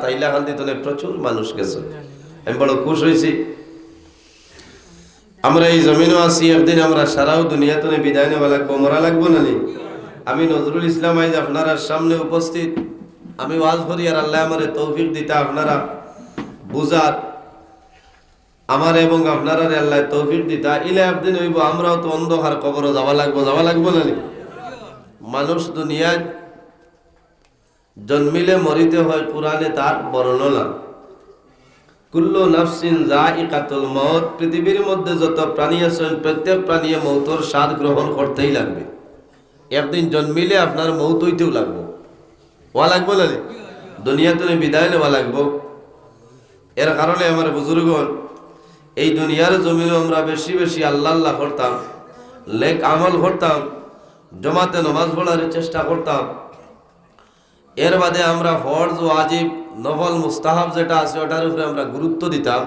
হাইলাকান্দি তো প্রচুর মানুষ গেছে। আমি বড় খুশ হয়েছি। আমরা এই জমিনও আছি, একদিন আমরা সারাও দুনিয়াতে বিদায় নেওয়া লাগবো, মরা লাগবো না নি। আমি নজরুল ইসলাম আইজ আপনারা সামনে উপস্থিত, আমি ওয়াজ করি আর আল্লাহ আমার তৌফিক দিতা আপনারা বুঝার, আমার এবং আপনারা আল্লাহ তৌফিক দিতা ইলে একদিন হইব আমরাও তো অন্ধকার কবর যাওয়া লাগবো না নি। মানুষ দুনিয়ায় জন্মিলে মরিতে হয়, কোরআনে তার বর্ণনা কুল্লু নাফসিন যায়িকাতুল মউত, পৃথিবীর মধ্যে যত প্রাণী আছেন প্রত্যেক প্রাণী মৌতের স্বাদ গ্রহণ করতেই লাগবে। একদিন জন্মিলে আপনার মৌত হইতেও লাগবো, ওয়া লাগবো না দুনিয়াতে বিদায় নেওয়া লাগবো। এর কারণে আমার বুজুর্গণ এই দুনিয়ার জমিনে আমরা বেশি বেশি আল্লাহ করতাম, নেক আমল করতাম, জমাতে নামাজ পড়ার চেষ্টা করতাম। এর বাদে আমরা ফরজ ওয়াজিব নফল মুস্তাহাব যেটা আছে ওটার উপরে আমরা গুরুত্ব দিতাম।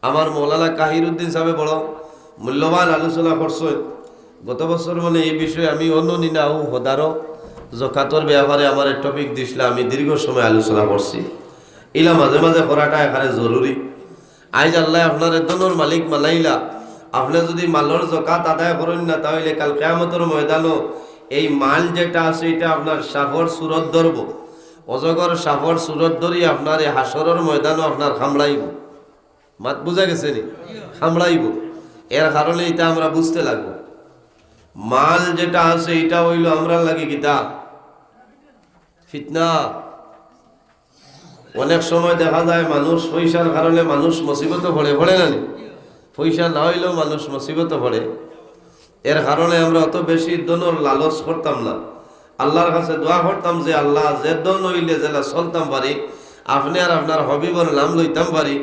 আমার মৌলানা কাহিরুদ্দিন সাহেব বড় মূল্যবান আলোচনা করছেন গত বছর, মানে এই বিষয়ে আমি অন্যনিনা ও হদারো জকাতর ব্যাপারে আমার টপিক দিছিল, আমি দীর্ঘ সময় আলোচনা করছি। ইলা মাঝে মাঝে করাটা এখানে জরুরি। আজ আল্লাহ আপনার দনোর মালিক মালাইলা, আপনি যদি মালর জকাত আদায় করেন না তাহলে কাল কিয়ামতের ময়দানও এই মাল যেটা আছে এটা আপনার সাফর সুরত ধরব, অজগর সাফর সুরত ধরি আপনার এই হাসরের ময়দানও আপনার খামড়াইব। মাত বুঝা গেছে নি? খামড়াইব। এর কারণে এটা আমরা বুঝতে লাগবো, মাল যেটা আছে এটা হইল আমরা লাগে কিতা ফিতনা। অনেক সময় দেখা যায় মানুষ পয়সার কারণে মানুষ মুসিবতে পড়ে না নি? পয়সা না হইলেও মানুষ মুসিবতে পড়ে। এর কারণে আমরা অত বেশি দনোর লালচ করতাম না, আল্লাহর কাছে দোয়া করতাম যে আল্লাহ যে দন হইলে জেলা চলতাম পারি, আপনি আর আপনার হবিবর নাম লইতাম পারি,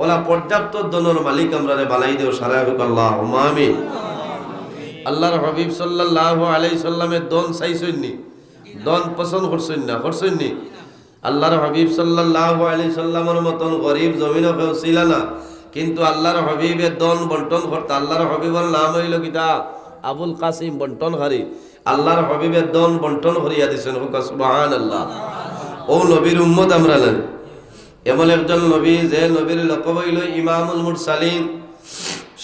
ওলা পর্যাপ্ত দনোর মালিক আমরা বানাই দেও সারা আল্লাহুম্মা আমিন। আল্লাহর হবিব সাল্লাল্লাহু আলাইহি সাল্লামের দন চাইছেননি, দন পছন্দ করছেননি। আল্লাহর হবিব সাল্লাল্লাহু আলাইহি সাল্লামের মতন গরিব জমিনও কেউ ছিল না, কিন্তু আল্লাহর হবিবের দন বন্টন করতে। আল্লাহর হবিবের নাম হইল কিতা আবুল কাসিম বন্টনহারি। আল্লাহর হবিবের দন বন্টন করিয়া দিয়েছেন, সুবহানাল্লাহ। ও নবীর উম্মত আমরা নেন, এমন একজন নবী যে নবীর লকব হইল ইমামুল মুরসালিন,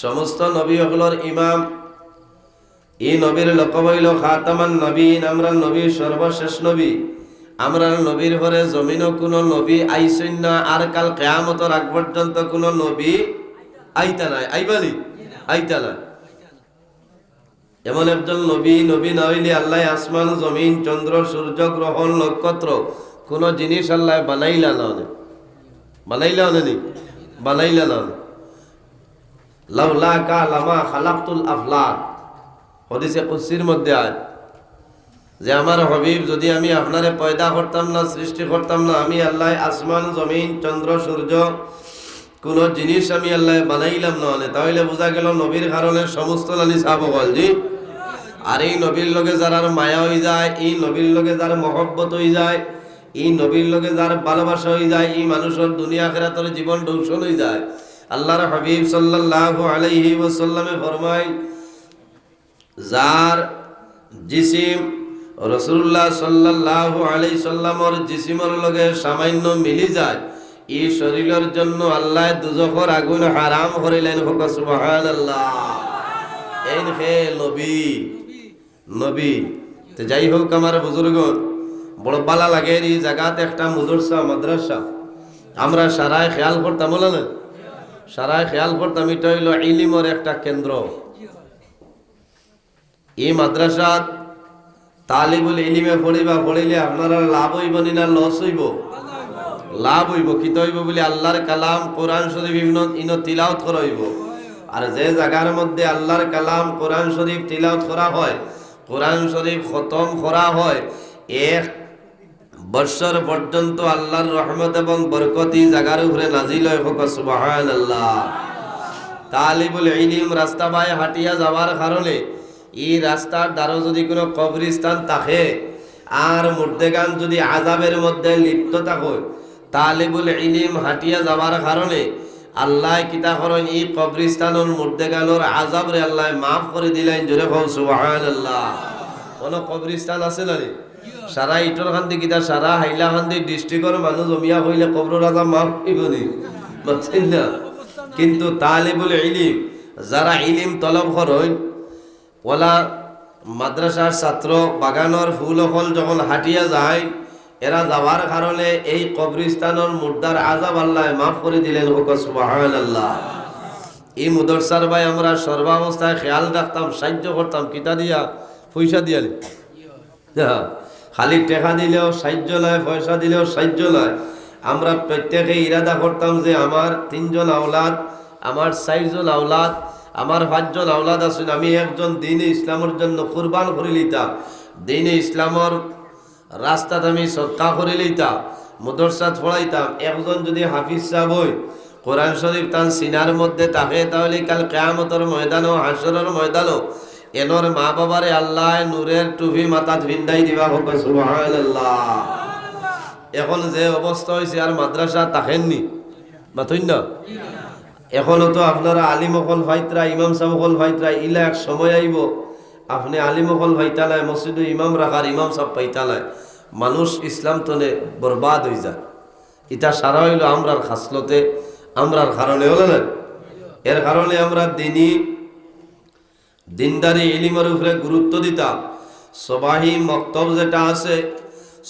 সমস্ত নবী হকলর ইমাম। এই নবীর লকব হইল খাতামান নবীন, আমরা নবী সর্বশেষ নবী। আমরা নবীর পরে জমিনও কোন নবী আইসেন না, আর কাল কিয়ামতের আগ পর্যন্ত কোন নবী আইতা নাই, আইবানি আইতা না। এমন একজন নবী না হইলে আল্লাহ আসমান জমিন চন্দ্র সূর্য গ্রহ নক্ষত্র কোন জিনিস আল্লাহ বানাইলা না লাউলাকা লামা খালাকতুল আফলাক। হাদিসে কুদসির মধ্যে আয় যে আমার হবিব যদি আমি আপনারে পয়দা করতাম না, সৃষ্টি করতাম না, আমি আল্লাহ আসমান জমিন চন্দ্র সূর্য কোন জিনিস আমি আল্লাহ বানাইলাম না, তাহলে বোঝা গেল নবীর কারণে সমস্ত লালি সাহাব জি। আর এই নবীর লগে যার মায়া হয়ে যায়, এই নবীর লগে যার মহব্বত হয়ে যায়, এই নবীর লগে যার ভালোবাসা হয়ে যায়, এই মানুষের দুনিয়া আখিরাতের জীবন দূষণ হয়ে যায়। আল্লাহর হাবিব সাল্লাল্লাহু আলাইহি ওয়াসাল্লামে ফরমায়, যার জিসিম রাসূলুল্লাহ সাল্লাল্লাহু আলাইহি সাল্লামর জিসিমের লগে সামান্য মিলি যায়, এই শরীরের জন্য আল্লাহ দুজখের আগুন হারাম করিলেন। হোক সুবহানাল্লাহ। এই হে নবী তো যাই হোক আমার বুজুর্গ, বড় বালা লাগে এই জায়গাতে একটা মাদ্রাসা আমরা সারায় খেয়াল করতাম, বলেন সারায় খেয়াল করতাম। এটা হইল ইলমের একটা কেন্দ্র। এই মাদ্রাসা তালিবুল ইলমে পড়িলে আপনারা লাভ হইব না লস হইব? লাভ হইব। কি হইব বলে আল্লাহর কালাম কোরআন শরীফ ইন তিলাওয়াত করা হইব। আর যে জায়গার মধ্যে আল্লাহর কালাম কোরআন শরীফ তিলাওয়াত করা হয়, কোরআন শরীফ খতম করা হয়, 1 বছর পর্যন্ত আল্লাহর রহমত এবং বরকতি জায়গার উপরে নাজিল হয়। হোক সুবহানাল্লাহ। তালিবুল ইলম রাস্তা বাই হাঁটিয়া যাওয়ার কারণে এই রাস্তার দ্বারা যদি কোনো কবরস্থান থাকে আর মুর্দেগান যদি আযাবের মধ্যে লিপ্ত থাকে, তালিবুল ইলম হাঁটিয়া যাওয়ার কারণে আল্লাহ কিতা করেন এই কবরস্থানের মুর্দেগানোর আযাব রে আল্লাহ মাফ করে দিলেন। জোরে কও সুবহানাল্লাহ। কোন কবরস্থান আছে না? সারা ইটর খান্দি কিতা সারা হাইলা খান্দি ডিস্ট্রিক্টর মানুষ জমিয়া হইলে কবর রাজা মাফ হইবনি বুঝছেন না। কিন্তু তালিবুল ইলম যারা ইলিম তলব করেন ওলা মাদ্রাসার ছাত্র বাগানের ফুল হল যখন হাঁটিয়া যায় এরা যাওয়ার কারণে এই কবরস্থানের মুর্দার আযাব আল্লাহ মাফ করে দিলেন। সুবহানাল্লাহ। এই মুদরসার ভাই আমরা সর্বাবস্থায় খেয়াল রাখতাম, সাহায্য করতাম কিতা দিয়া, পয়সা দিয়া খালি টেকা দিলেও সাহায্য নয়, পয়সা দিলেও সাহায্য নয়। আমরা প্রত্যেকে ইরাদা করতাম যে আমার 3 জন আওলাদ, আমার 4 জন আওলাদ, আমার 5 জন আওলাদ আছেন, আমি একজন দ্বীনে ইসলামের জন্য কুরবান করে লিতাম, দ্বীনে ইসলামের রাস্তাতে আমি সদকা করে লিতাম, মুদরসাত পড়াইতাম। একজন যদি হাফিজ সাহেব হয়, কোরআন শরীফ তার সিনার মধ্যে থাকে, তাহলে কাল কিয়ামতের ময়দানও হাসরের ময়দানও এনর মা বাবারে আল্লাহ নূরের টুপি মাথাত ভিন্দাই দিবা। হোক সুবহানাল্লাহ। এখন যে অবস্থা হয়েছে আর মাদ্রাসা থাকেননি মাথুন না। এখনো তো আপনারা আলিম অকল ভাইতরা, ইমাম সাহেব অকল ভাইতরা, ইলা এক সময় আইব আপনি আলিম অকল ভাইতালায় মসজিদে ইমাম রাখার ইমাম সাহেব পাইতালায় মানুষ ইসলাম তনে বরবাদ হয়ে যায়। ইটা সারা হইল আমরার খাসলতে, আমরার কারণে হলো না। এর কারণে আমরা দিনদারি ইলিমের উপরে গুরুত্ব দিতাম। সবাই মক্তব যেটা আছে,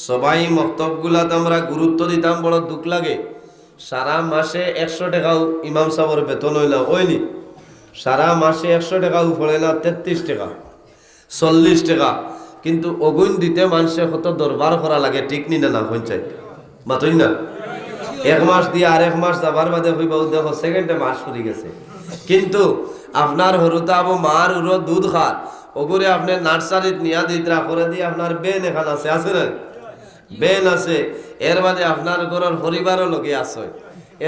সবাই মক্তবগুলাতে আমরা গুরুত্ব দিতাম। বড় দুঃখ লাগে, সারা মাসে 100 টাকাও ইমাম সাহেবের বেতন হইল ওইনি, সারা মাসে 100 টাকাও পড়ে না, 33 টাকা 40 টাকা, কিন্তু অগুন দিতে মানুষের কত দরবার করা লাগে, ঠিক নি না পঞ্চায়েত মাতই না। 1 মাস দিয়ে আর 1 মাস যাবার বাদে হইব দেখো সেকেন্ডে মাস ফুরি গেছে। কিন্তু আপনার হরুতা আবু মার উড়ো দুধ খার ওগুরে আপনি নার্সারিত নিয়া দিতরা করে দিয়ে আপনার বেন এখান আছে না, বেন আছে। এর বাদে আপনার ঘরের পরিবারও লোকে আছে,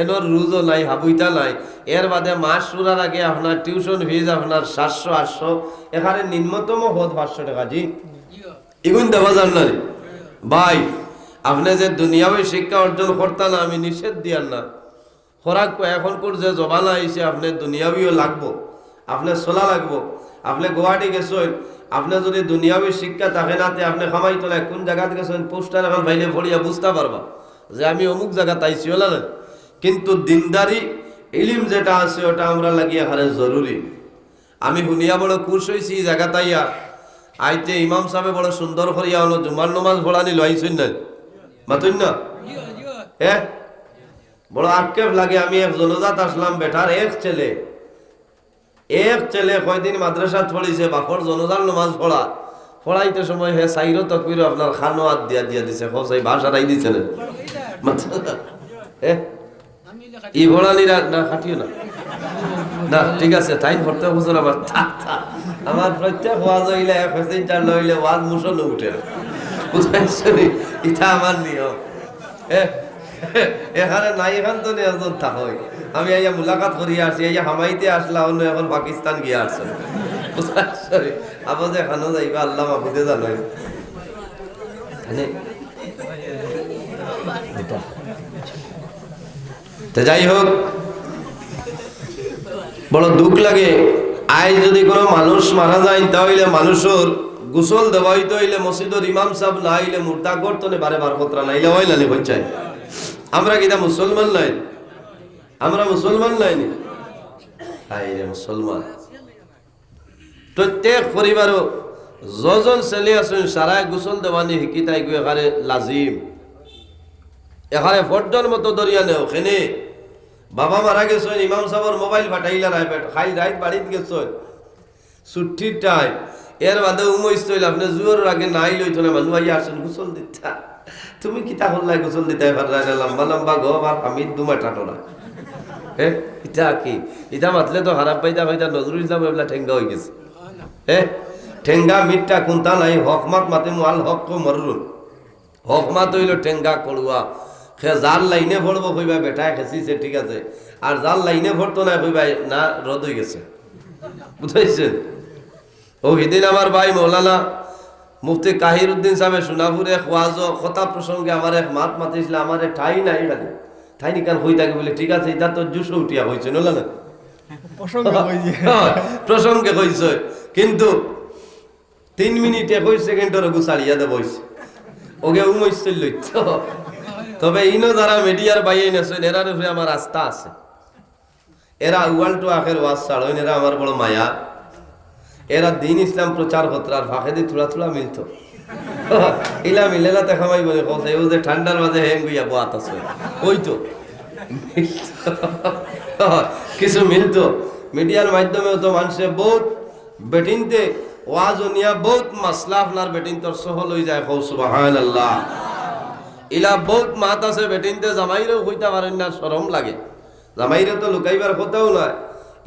এনর রুজও নাই, হাবুইতা নাই। এর বাদে মাস শুরার আগে আপনার টিউশন ফিজ আপনার 700-800, এখানে নিম্নতম হদ 500 টাকা। জি এগুন দেওয়া যান না রে ভাই। আপনি যে দুনিয়াবী শিক্ষা অর্জন করতেন না, আমি নিষেধ দিয়ার না, খোরাক এখনকার যে জবানা আইছে আপনি দুনিয়াবিও লাগবো, আপনার চলা লাগবো। আপনি গুয়াহাটি গেছেন, আপনি যদি দুনিয়াবী শিক্ষা থাকে না, আপনি খামাই তোলায় কোন জায়গাতে গেছেন পোস্টার এখন ভাইলে ভরিয়া বুঝতে পারবা যে আমি অমুক জায়গা তাইছি হল না। কিন্তু দিনদারি ইলিম যেটা আছে ওটা আমরা লাগিয়ে হারে জরুরি। আমি শুনিয়া বড় খুশ হয়েছি এই জায়গা তাইয়া আইতে ইমাম সাহেব বড় সুন্দর করিয়া হলো জুমার নমাজ ভোড়ানি লইছেন না মাতুন না। হ্যাঁ বড় আক্ষেপ লাগে। আমি এক জনজাত আসলাম, বেটার এক ছেলে কয়দিন মাদ্রাসা পড়িছে, বাপর জনজার নমাজ পড়াইতে সময় হে সাইরো তকবির আপনার খানো হাত দিয়া দিছে, খসাই ভাষারাই দিছে না ই ভোড়ানি না খাটিও না না, ঠিক আছে তাই ভরতে বছর আমার প্রত্যেক ওয়াজ হইলে 1 লইলে ওয়াজ মুসল উঠে ইটা আমার নিয়ম। এখানে নাই, এখান তো একজন থাকই। আমি আইয়া মুলাকাত করিয়া আসছি, আইয়া হামাইতে আসলা, অন্য এখন পাকিস্তান গিয়া আসছে আবার যে এখানেও যাইবা আল্লাহ মাহবুদে জানাই। যাই হোক, বড় দুঃখ লাগে। আজ যদি কোনো মানুষ মারা যায় তাহলে মানুষের গোসল দেওয়া হইতে হইলে মসজিদের ইমাম সাহেব না হইলে মুর্দা করতো না, বারে বার খতরা নাইলে হয় না পঞ্চায়েত। আমরা কিনা মুসলমান নাই, আমরা মুসলমান নাইনি মুসলমান। প্রত্যেক পরিবারও যজন ছেলে আছেন সারায় গোসল দেওয়ানি শিকি তাই গিয়ে এখানে লাজিম, এখানে ফর্জন মতো দরিয়া নেও। খেনে বাবা মারা গেছেন, ইমাম সাহেবের মোবাইল ফাটাইলা নাই, খাই রাইত বাড়িতে গেছেন ছুটির টাইম, এর বাদে উমইস তৈল আপনি জুয়োর আগে নাই লইত না, মানুষ আইয়া আসেন গোসল দিতা, তুমি কিতা করলাই গোসল দিতে লম্বা লম্বা গো আর আমি দুমা টানো না। হ্যাঁ ইটা কি ইটা মাতলে তো খারাপ পাইতা পাইতা নজরুল ইসলাম এগুলা ঠেঙ্গা হয়ে গেছে। হ্যাঁ ঠেঙ্গা মিটটা কোনটা নাই, হকমাত মাতে মাল হক মরুন, হকমাত হইল ঠেঙ্গা করুয়া। যার লাইনে পড়বো কইবা বেটায় খেঁচিছে ঠিক আছে, আর যার লাইনে পড়তো না কইবা না রদ হয়ে গেছে, বুঝাইছেন। ও সেদিন আমার ভাই মৌলানা মুফতি কাহির উদ্দিন সাহেব সোনাপুরে ওয়াজ কথা প্রসঙ্গে আমার এক মাত মাতিছিল, আমার ঠাই নাই খালি ঠাই নিকান হই থাকে বলে ঠিক আছে, এটা তো জুসো উঠিয়া হয়েছে নলা না প্রসঙ্গে কইছে, কিন্তু 3 মিনিট 21 সেকেন্ডের গুছাড়িয়া দে বইছে। ওকে উমইছিল লইতো। তবে ইনো যারা মিডিয়ার বাইয়ে নেছেন এরার উপরে আমার আস্থা আছে। এরা উয়াল টু আখের ওয়াজ ছাড়েন, এরা আমার বড় মায়া। এরা দিন ইসলাম প্রচার করতার ফাঁকে দিয়ে থোড়া থোড়া মিলতো। ইলা মিলেলা দেখামাই বলে কথা ও যে ঠান্ডার মাঝে হেম গুইয়া বাত আছে ওই তো কিছু মিলতো। মিডিয়ার মাধ্যমেও তো মানুষের বহুত বেটিনতে ওয়াজ নিয়া বহুত মাসলা আপনার বেটিন তোর সহল হয়ে যায়। কৌ সুবহানাল্লাহ। ইলা বহুত মাত আছে বেটিনতে জামাইরেও কইতে পারেন না, শরম লাগে। জামাইরে তো লুকাইবার কথাও নয়,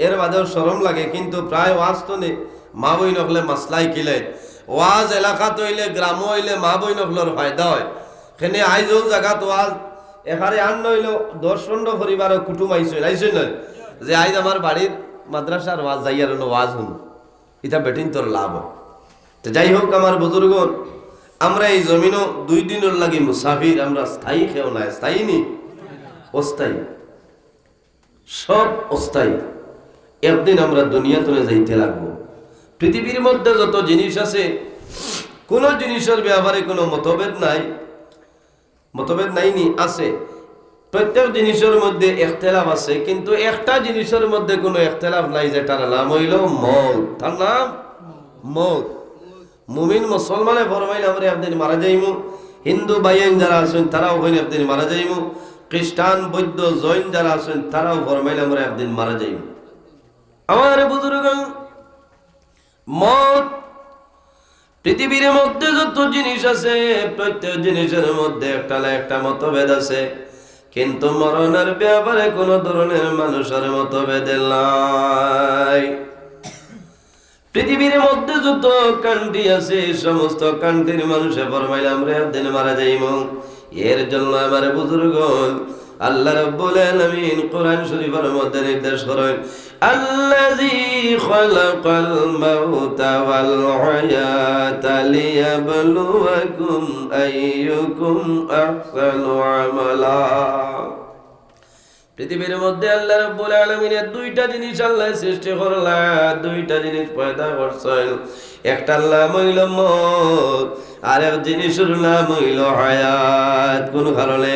এর বাদেও শরম লাগে। কিন্তু প্রায় ওয়াজ তো নেই, মা বই নকলে মাসলাই কিলে ওয়াজ এলাকা তো হইলে গ্রাম হইলে মা বই নকলের ফায়দা হয়। সেনে আইজও জায়গাত ওয়াজ এখানে আন নইল 10-15 পরিবারও কুটুম আইসই আইসই নয় যে আইজ আমার বাড়ির মাদ্রাসার ওয়াজ যাইয়ার ওয়াজ শুন, এটা বেটিন তোর লাভ হয়। তো যাই হোক আমার বুজুর্গণ, আমরা এই জমিনও 2 দিনের লাগি মুসাফির। আমরা স্থায়ী খেও না, স্থায়ী নি অস্থায়ী, সব অস্থায়ী। একদিন আমরা দুনিয়া তুলে যাইতে লাগবো। পৃথিবীর মধ্যে যত জিনিস আছে কোন জিনিসের ব্যাপারে কোনো মতভেদ নাই, মতভেদ নাইনি আছে। প্রত্যেক জিনিসের মধ্যে ইখতিলাফ আছে, কিন্তু একটা জিনিসের মধ্যে কোনো ইখতিলাফ নাই, যেটার নাম হইল মওত। তার নাম মওত। মুমিন মুসলমানে ফরমাইলে আমরা একদিন মারা যাইমু। হিন্দু বাইন যারা আছেন তারাও কইন একদিন মারা যাইমু। খ্রিস্টান বৌদ্ধ জৈন যারা আছেন তারাও ফরমাইলে আমরা একদিন মারা যাইমু। আমার বুজুর্গগণ, মওত পৃথিবীর মধ্যে যত জিনিস আছে প্রত্যেক জিনিসের মধ্যে একটা না একটা মতভেদ আছে, কিন্তু মরণের ব্যাপারে কোন ধরনের মানুষের মতভেদ নাই। পৃথিবীর মধ্যে যত কান্ট্রি আছে সমস্ত কান্ট্রির মানুষে ফরমাইলে আমরা একদিন মারা যাইব। এর জন্য আমার বুজুর্গগণ, আল্লাহ রাব্বুল আলামিন কোরআন শরীফের মধ্যে নির্দেশ করেন, আল্লাযী খালাকাল মাউতা ওয়াল হায়াতা লিয়াবলুয়াকুম আইয়ুকুম আহসানু আমালা। পৃথিবীর মধ্যে আল্লাহ রাব্বুল আলামিনের 2টা জিনিস আল্লাহ সৃষ্টি করলেন, 2টা জিনিস পয়দা করছেন। একটার নাম হইল মওত, আর এক জিনিসের নাম হইল হায়াত। কোন কারণে?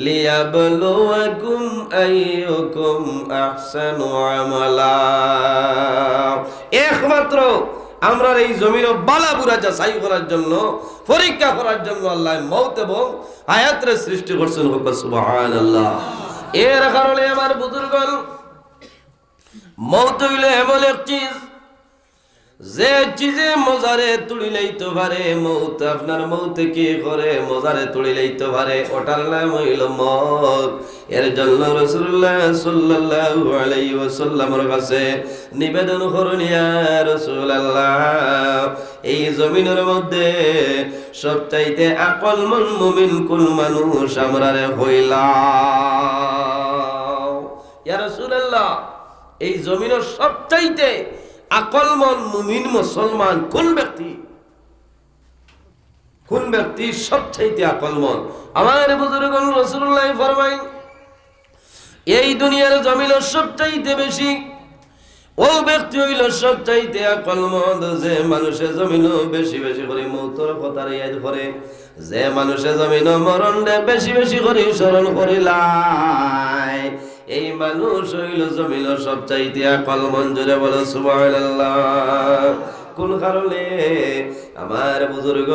লিয়াবলুয়াকুম আইয়ুকুম আহসানু আমালা। একমাত্র আমরা এই জমিনে বালা বুরা যাচাই করার জন্য, পরীক্ষা করার জন্য আল্লাহ মওত এবং হায়াতের সৃষ্টি করছেন। সুবহানাল্লাহ। এর কারণে আমার বুজুর্গণ, মওত হইলে এমন এক চিজ যে চিজে মজারে তুলি লইতে পারে। মওত আপনার মওতে কি করে মজারে তুলি লইতে পারে, ওটার নাম হইল মওত। এর জন্য রাসূলুল্লাহ সাল্লাল্লাহু আলাইহি ওয়াসাল্লামের কাছে নিবেদন করুন, ইয়া রাসূলুল্লাহ, এই জমিনের মধ্যে সবচাইতে আকলমন মুমিন কোন মানুষ আমরারে হইলাম। ইয়া রাসূলুল্লাহ, এই জমিনের সবচাইতে আকলমন মুমিন মুসলমান কোন ব্যক্তি? কোন ব্যক্তি সবচাইতে আকলমন? আমার বুজুর্গগণ, রাসূলুল্লাহ ফরমাইন, এই দুনিয়ার জমিনের সবচাইতে বেশি ও ব্যক্তি হইল সবচাইতে আকলমন যে মানুষের জমিন বেশি বেশি করে মওতের কথা ইয়াদ করে, যে মানুষের জমিন মরণ বেশি বেশি করে স্মরণ করিলাই, এই মানুষ হইল জমিন সবচাইতে আকলমন। জোরে বলো সুবহানাল্লাহ। কোন কারণে? আমার বুজুর্গ,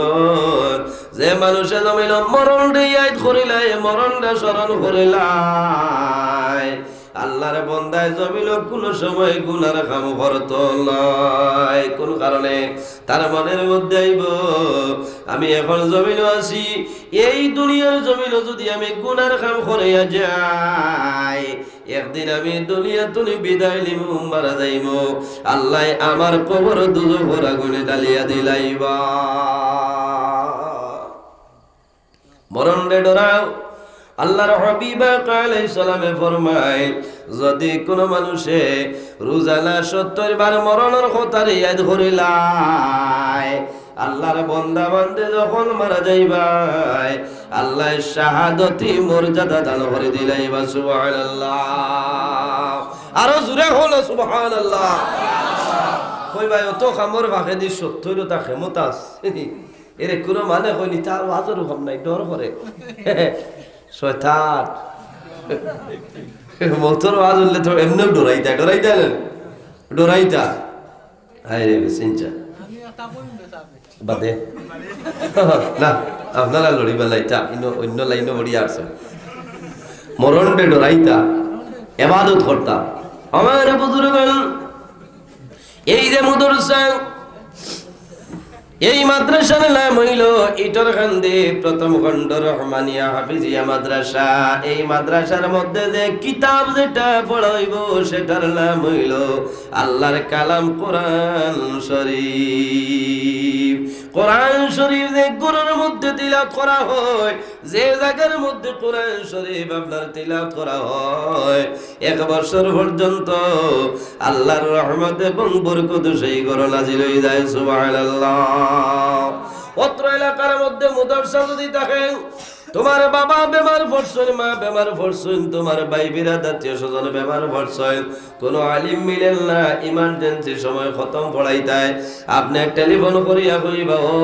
যে মানুষের জমিন মরণ ইয়াদ করিলাই, মরণটা স্মরণ করিলাই, আল্লাহর বান্দায় জমিন কোন সময় গুনার কাম করত নয়। কোন কারণে? তার মনের মধ্যে আইব, আমি এখন জমিন আছি, এই দুনিয়ার জমিন যদি আমি গুনার কাম করিয়া যাই, একদিন আমি দুনিয়া তুমি বিদায় নিব, মারা যাইব, আল্লাহ আমার কবর দুজখের আগুনে জ্বালিয়া দিলাইবা। মরণ রে ডরাও। আল্লাহর হাবিব আলাইহিস সালামে ফরমায়, যদি কোন মানুষে রোজানা 70 বার মরণের কথা ইয়াদ করিলাই, আল্লাহর বান্দা বান্দে যখন মারা যাইবাই, আল্লাহ শাহাদতি মর্যাদা দান করে দিলাইবা। সুবহানাল্লাহ। আরো জোরে হলো সুবহানাল্লাহ। কই ভাই, অত খামর ভাগে দি 70 টা ক্ষমতা আছে, এরে কোনো মানে হয়নি, তার ওয়াজের হুকুম নাই, ডর করে শয়তান। মৌতর ওয়াজ হলে তো এমনিও ডরাইতা হায় রে চিন্তা বাদে না আপনারা লড়িবা লাইতা অন্য লাইনে বড়িয়া আছে মরণে ডরাইতা ইবাদত করতা। আমার বুজুর্গগণ, এই যে মাদ্রাসা, এই মাদ্রাসার নাম হইল ইটরখান্দি প্রথম খণ্ড রহমানিয়া হাফিজিয়া মাদ্রাসা। এই মাদ্রাসার মধ্যে যে কিতাব যেটা পড়াইব সেটার নাম হইল আল্লাহর কালাম কোরআন শরীফ। কোরআন শরীফ যে গুরুর মধ্যে তিলাওয়াত করা হয়, যে জায়গার মধ্যে কোরআন শরীফ আপনার তিলাওয়াত করা হয়, 1 বছর পর্যন্ত আল্লাহর রহমত এবং বরকত সেই ঘরে নাজিল হয়ে যায়। সুবহানাল্লাহ। অত্র এলাকার মধ্যে মাদ্রাসা যদি থাকে, তোমার বাবা বেমার পড়ছেন, মা বেমার পড়ছেন, তোমার ভাই বিরাদ আত্মীয় স্বজন বেমার পড়ছেন, কোনো আলিম মিলেন না, ইমার্জেন্সি সময় খতম পড়াইতায়, আপনি টেলিফোন করিয়া কইবা, ও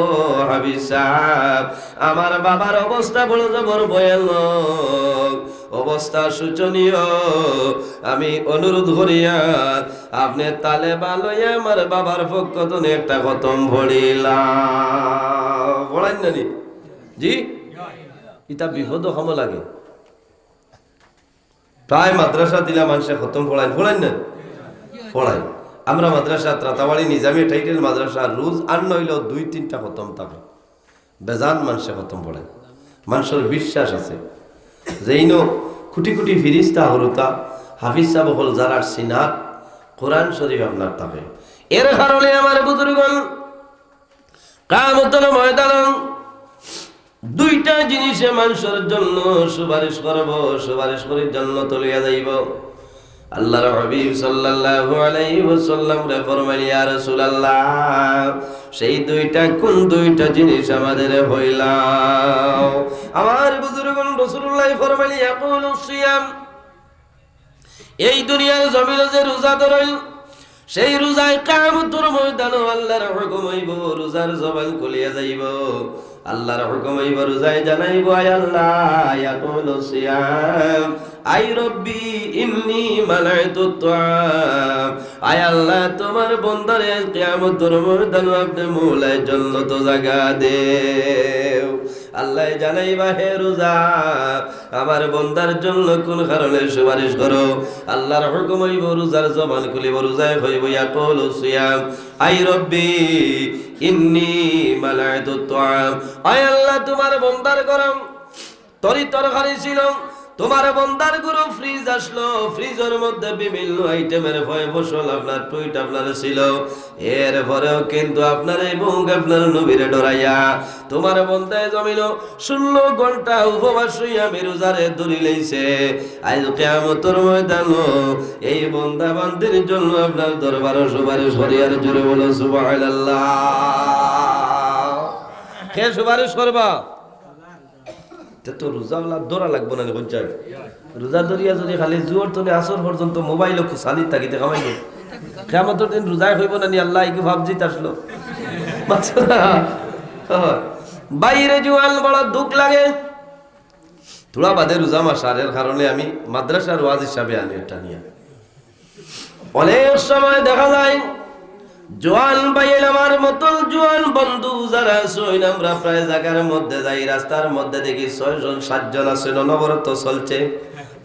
হাবিজ সাহেব, আমার বাবার অবস্থা বড় জবর ভয়ানক, অবস্থা শোচনীয়, আমি অনুরোধ করিয়া আপনি তালে বালইয়া আমার বাবার পক্ষ থেকে একটা খতম পড়াইন না নি জি। ইটা বিপদ কম লাগে, প্রায় মাদ্রাসা দিলা মানুষে খতম পড়াইন না পড়াই। আমরা মাদ্রাসা ত্রাতাবাড়ি নিজামী টাইটেল মাদ্রাসা রোজ আর নইলেও 2-3টা খতম থাকে, বেজান মানুষে খতম পড়ায়। মানুষের বিশ্বাস আছে যেইন কোটি কোটি ফিরিস্তা হরুতা হাফিজ সাহেব হল যারার সিনাত কোরআন শরীফ আপনার থাকে। এর কারণে আমার বুজুর্গগণ, কিয়ামতের ময়দানে 2টা জিনিসে মানুষের জন্য সুপারিশ করব, সুপারিশ করে জান্নাতে লইয়া যাইব। আল্লাহর হাবিব সাল্লাল্লাহু আলাইহি ওয়াসাল্লাম রে ফরমাইলেন, ইয়া রাসূলুল্লাহ, সেই 2টা কোন 2টা জিনিস আমাদের হইলাও? আমার বুজুর্গগণ, রাসূলুল্লাহ ফরমাইলেন, ইয়াকুলু সিয়াম, এই দুনিয়ার জমিনে যে রোজা ধরেন, সেই রোজায় কিয়ামতের ময়দানে আল্লাহর হুকুম হইব, রোজার জবান খুলিয়া যাইব, আল্লাহর হুকুম হইব, রোজায় জানাইব, আয় আল্লাহ, ইয়াকুলু সিয়াম, আই রব্বি ইন্নী মানাইতু তুআম, আয় আল্লাহ, তোমার বান্দারে কিয়ামতের ময়দানে আপনি মৌলায় জান্নাত জায়গা দেও। আল্লাহ জানাইবা, হে রোজা, আমার বান্দার জন্য কোন কারণে সুপারিশ করো? আল্লাহর হুকুম হইব, রোজার জবান খুলিব, রোজায় হইব, ইয়াকুলু সিয়াম, আই রব্বি ইন্নী মানাইতু তুআম, আয় আল্লাহ, তোমার বান্দার গরম তরকারি ছিল, তোমার বান্দার গুরু ফ্রিজ আসলো, ফ্রিজের মধ্যে বিভিন্ন আইটেমের ফসল আপনার টুইট আপনার ছিল, এরপরেও কিন্তু আপনার এই মুখ আপনার নবীরে ডরাইয়া তোমার বান্দায় জমিল 16 ঘন্টা উপবাস হইয়া রোজারে ধরি লইছে। আজ কিয়ামতের ময়দানে এই বান্দা বান্দির জন্য আপনার দরবারে সুপারিশ করিয়ার জোরে বলো সুবহানাল্লাহ। কে সুপারিশ করবা? তো রোজাওয়ালা দৌড়া লাগবো না, রোজা ধরিয়া যদি খালি জুয়োর তনে আসর পর্যন্ত মোবাইল চালি থাকিতে খামাই নি, কিয়ামতের দিন রোজায় হইব না নি? আল্লাহ কি ভাবজিত আসলো বাইরে জুয়াল বড় দুঃখ লাগে। থোড়া বাদে রোজা মাসারের কারণে আমি মাদ্রাসার ওয়াজ হিসাবে আনি এটা নিয়ে। অনেক সময় দেখা যায় জোয়ান ভাইয়ের আমার মতন জোয়ান বন্ধু যারা আছেন, আমরা প্রায় জায়গার মধ্যে যাই, রাস্তার মধ্যে দেখি 6 জন 7 জন আছে, নবরত চলছে,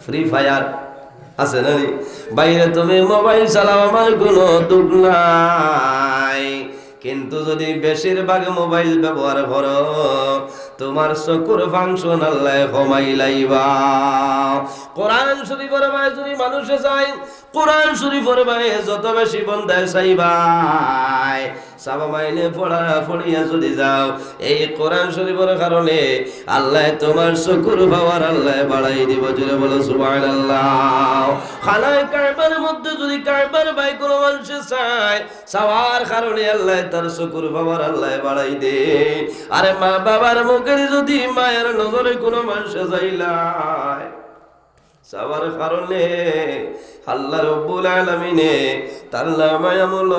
ফ্রি ফায়ার আছে না? বাইরে তুমি মোবাইল চালাও, আমার কোনো দুঃখ নাই, কিন্তু যদি বেশিরভাগ মোবাইল ব্যবহার করো, তোমার চকুর ফাংশন আল্লাহ কমাই লাইবা। কোরআন শরীফের ভাই যদি মানুষে চাই, কোরআন শরীফের ভাই যত বেশি বন্ধায় চাইবাই, সাবা মাইনে পড়িয়া যদি যাও, এই কোরআন শরীফের কারণে আল্লাহ তোমার চকুর পাওয়ার আল্লাহ বাড়াই দিব। জুড়ে বলো সুবহানাল্লাহ। খানায় কারবার মধ্যে যদি কারবার ভাই কোনো মানুষে চায়, চাওয়ার কারণে আল্লাহ তার চকুর পাওয়ার আল্লাহ বাড়াই দে। আরে মা বাবার মুখের যদি মায়ের নজরে কোনো মানুষে চাইলায়, চাওয়ার কারণে আল্লাহ রাব্বুল আলামিনে তার নামায় আমল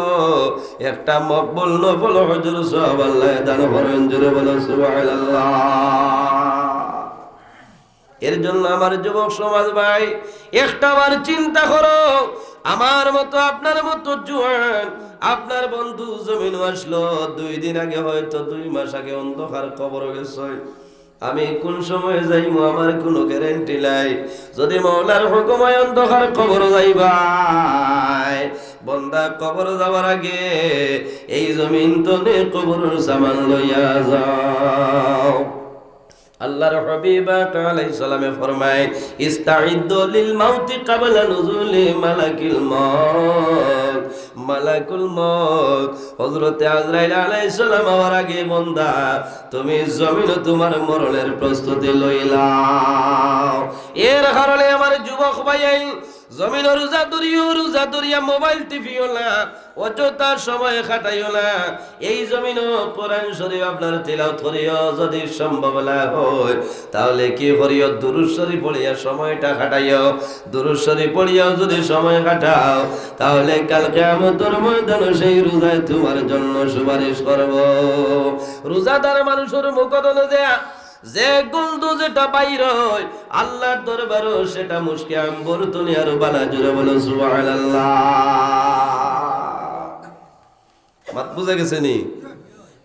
একটা মকবুল নফল হজর সওয়াব আল্লাহ দান করেন। জোরে বলো সুবহানাল্লাহ। এর জন্য আমার যুবক সমাজ ভাই, একটাবার চিন্তা করো, আমার মতো আপনার মতো জোয়ান আপনার বন্ধু জমিন আসলো 2 দিন আগে, হয়তো 2 মাস আগে অন্ধকার কবর গেছে। আমি কোন সময় যাইমু আমার কোনো গ্যারান্টি নাই। যদি মাওলার হুকুম হয় অন্ধকার কবর যাইবাই, বন্দা কবর যাওয়ার আগে এই জমিন তনে কবরের সামান লইয়া যাও। আল্লাহর হাবিব আলাইহিস সালামে ফরমায়, ইস্তাইদ্দু লিল মাউতি ক্বাবলা নুজুলি মালাকিল মাউত। মালাকুল মাউত হযরত আজরাইল আলাইহিস সালাম হওয়ার আগে বান্দা তুমি জমিনে তোমার মরণের প্রস্তুতি লইলাও। এর কারণে আমার যুবক ভাই, জমিন রোজা ধরিয়া মোবাইল টিপিও না, অযথা সময় কাটাইও না। এই জমিন কোরআন শরীফ আপনার তিলাওয়াত করিও, যদি সম্ভব না হয় তাহলে কি করিও, দুরূদ শরীফ পড়িয়া সময়টা কাটাইও। দুরূদ শরীফ পড়িয়াও যদি সময় কাটাও তাহলে কাল কিয়ামতের ময়দানে সেই রোজায় তোমার জন্য সুপারিশ করব। রোজাদার মানুষের মুখদলে যে গন্ধ যেটা বাইর হয় আল্লাহর দরবারও সেটা মুশকে আম্বর দুনিয়ার বালা। জুড়ে বলো সুবহানাল্লাহ। মাত বুঝা গেছে নি?